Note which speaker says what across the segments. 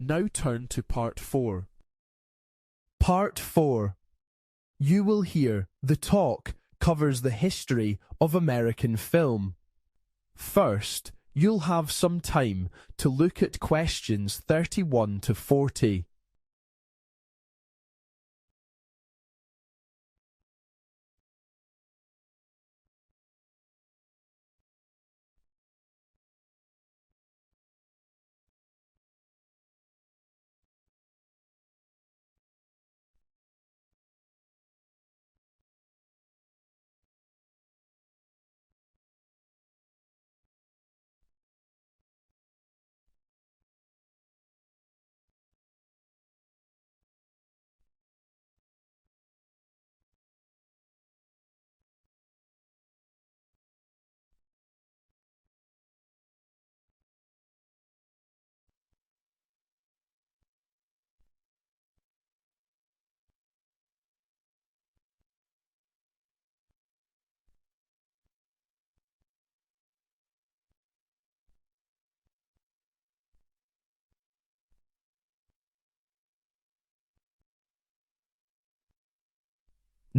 Speaker 1: Now turn to Part 4.
Speaker 2: Part 4. You will hear the talk covers the history of American film. First, you'll have some time to look at questions 31 to 40.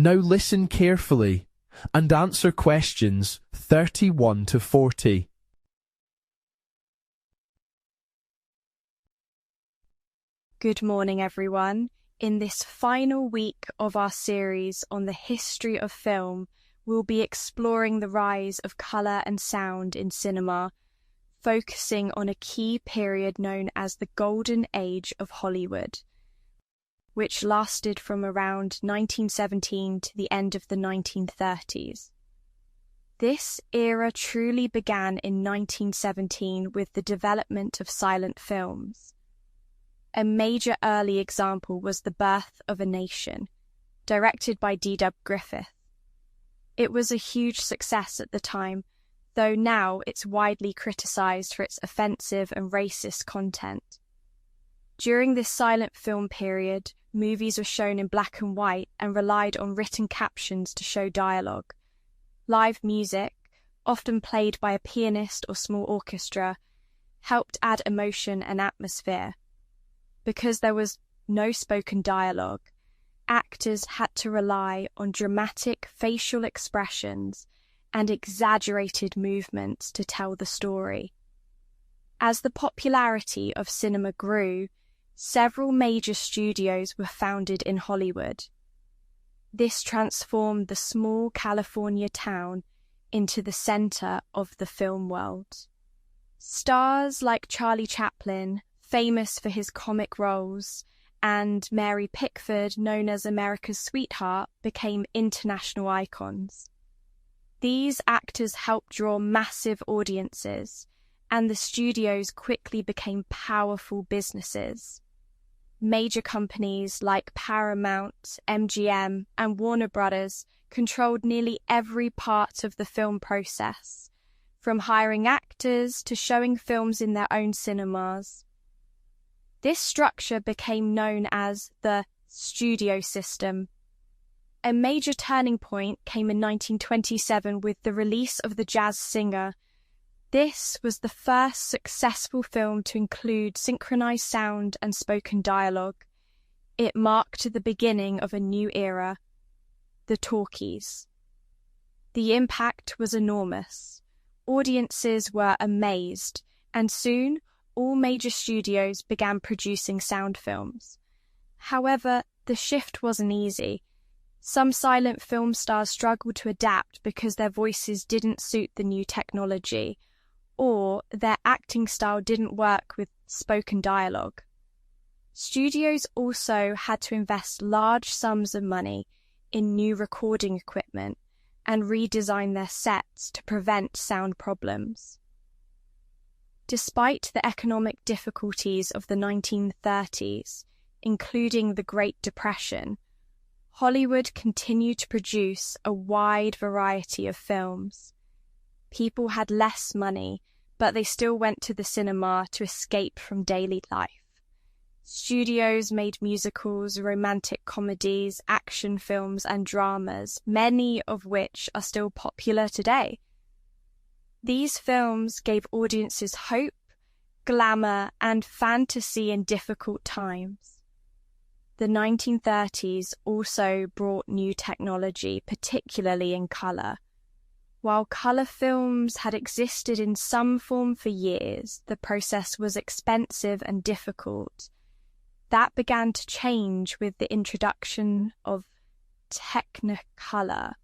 Speaker 2: Now listen carefully and answer questions 31 to 40.
Speaker 3: Good morning, everyone. In this final week of our series on the history of film, we'll be exploring the rise of colour and sound in cinema, focusing on a key period known as the Golden Age of Hollywood, which lasted from around 1917 to the end of the 1930s. This era truly began in 1917 with the development of silent films. A major early example was The Birth of a Nation, directed by D.W. Griffith. It was a huge success at the time, though now it's widely criticised for its offensive and racist content. During this silent film period, movies were shown in black and white and relied on written captions to show dialogue. Live music, often played by a pianist or small orchestra, helped add emotion and atmosphere. Because there was no spoken dialogue, actors had to rely on dramatic facial expressions and exaggerated movements to tell the story. As the popularity of cinema grew, several major studios were founded in Hollywood. This transformed the small California town into the center of the film world. Stars like Charlie Chaplin, famous for his comic roles, and Mary Pickford, known as America's sweetheart, became international icons. These actors helped draw massive audiences, and the studios quickly became powerful businesses. Major companies like Paramount, MGM, and Warner Brothers controlled nearly every part of the film process, from hiring actors to showing films in their own cinemas. This structure became known as the studio system. A major turning point came in 1927 with the release of The Jazz Singer. This was the first successful film to include synchronized sound and spoken dialogue. It marked the beginning of a new era, the talkies. The impact was enormous. Audiences were amazed, and soon all major studios began producing sound films. However, the shift wasn't easy. Some silent film stars struggled to adapt because their voices didn't suit the new technology, or their acting style didn't work with spoken dialogue. Studios also had to invest large sums of money in new recording equipment and redesign their sets to prevent sound problems. Despite the economic difficulties of the 1930s, including the Great Depression, Hollywood continued to produce a wide variety of films. People had less money, but they still went to the cinema to escape from daily life. Studios made musicals, romantic comedies, action films, and dramas, many of which are still popular today. These films gave audiences hope glamour, and fantasy in difficult times. The 1930s also brought new technology, particularly in colour. While colour films had existed in some form for years, the process was expensive and difficult. That began to change with the introduction of Technicolor,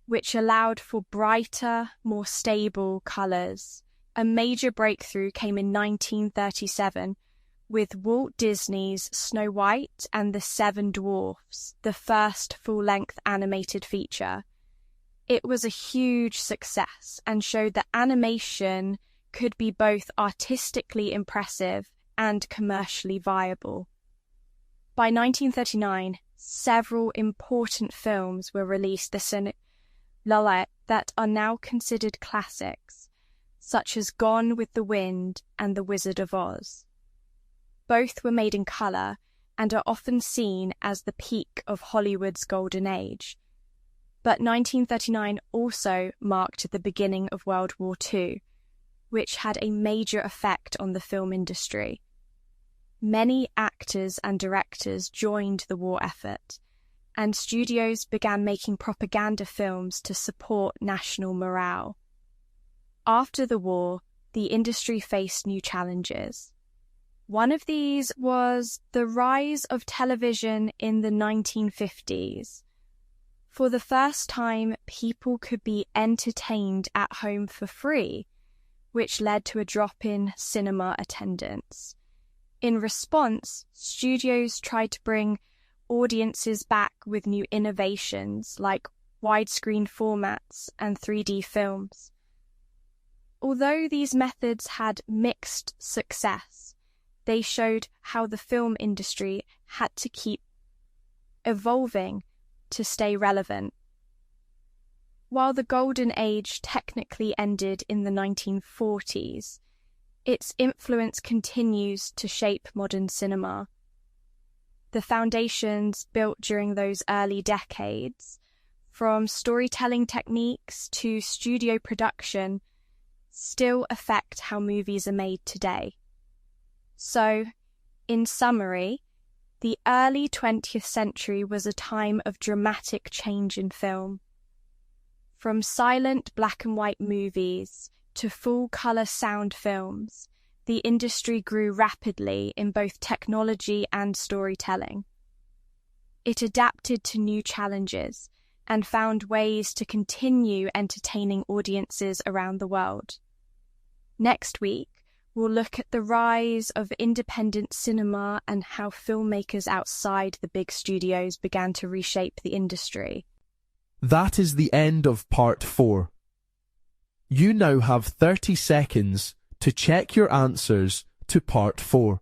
Speaker 3: which allowed for brighter, more stable colours. A major breakthrough came in 1937 with Walt Disney's Snow White and the Seven Dwarfs, the first full-length animated feature. It was a huge success and showed that animation could be both artistically impressive and commercially viable. By 1939, several important films were released that are now considered classics, such as Gone with the Wind and The Wizard of Oz. Both were made in colour and are often seen as the peak of Hollywood's golden age. But 1939 also marked the beginning of World War II, which had a major effect on the film industry. Many actors and directors joined the war effort, and studios began making propaganda films to support national morale. After the war, the industry faced new challenges. One of these was the rise of television in the 1950s. For the first time, people could be entertained at home for free, which led to a drop in cinema attendance. In response, studios tried to bring audiences back with new innovations like widescreen formats and 3D films. Although these methods had mixed success, they showed how the film industry had to keep evolving to stay relevant. While the golden age technically ended in the 1940s, its influence continues to shape modern cinema. The foundations built during those early decades, from storytelling techniques to studio production, still affect how movies are made today. So, in summary, the early 20th century was a time of dramatic change in film. From silent black and white movies to full-colour sound films, the industry grew rapidly in both technology and storytelling. It adapted to new challenges and found ways to continue entertaining audiences around the world. Next week, we'll look at the rise of independent cinema and how filmmakers outside the big studios began to reshape the industry.
Speaker 2: That is the end of part 4. You now have 30 seconds to check your answers to part 4.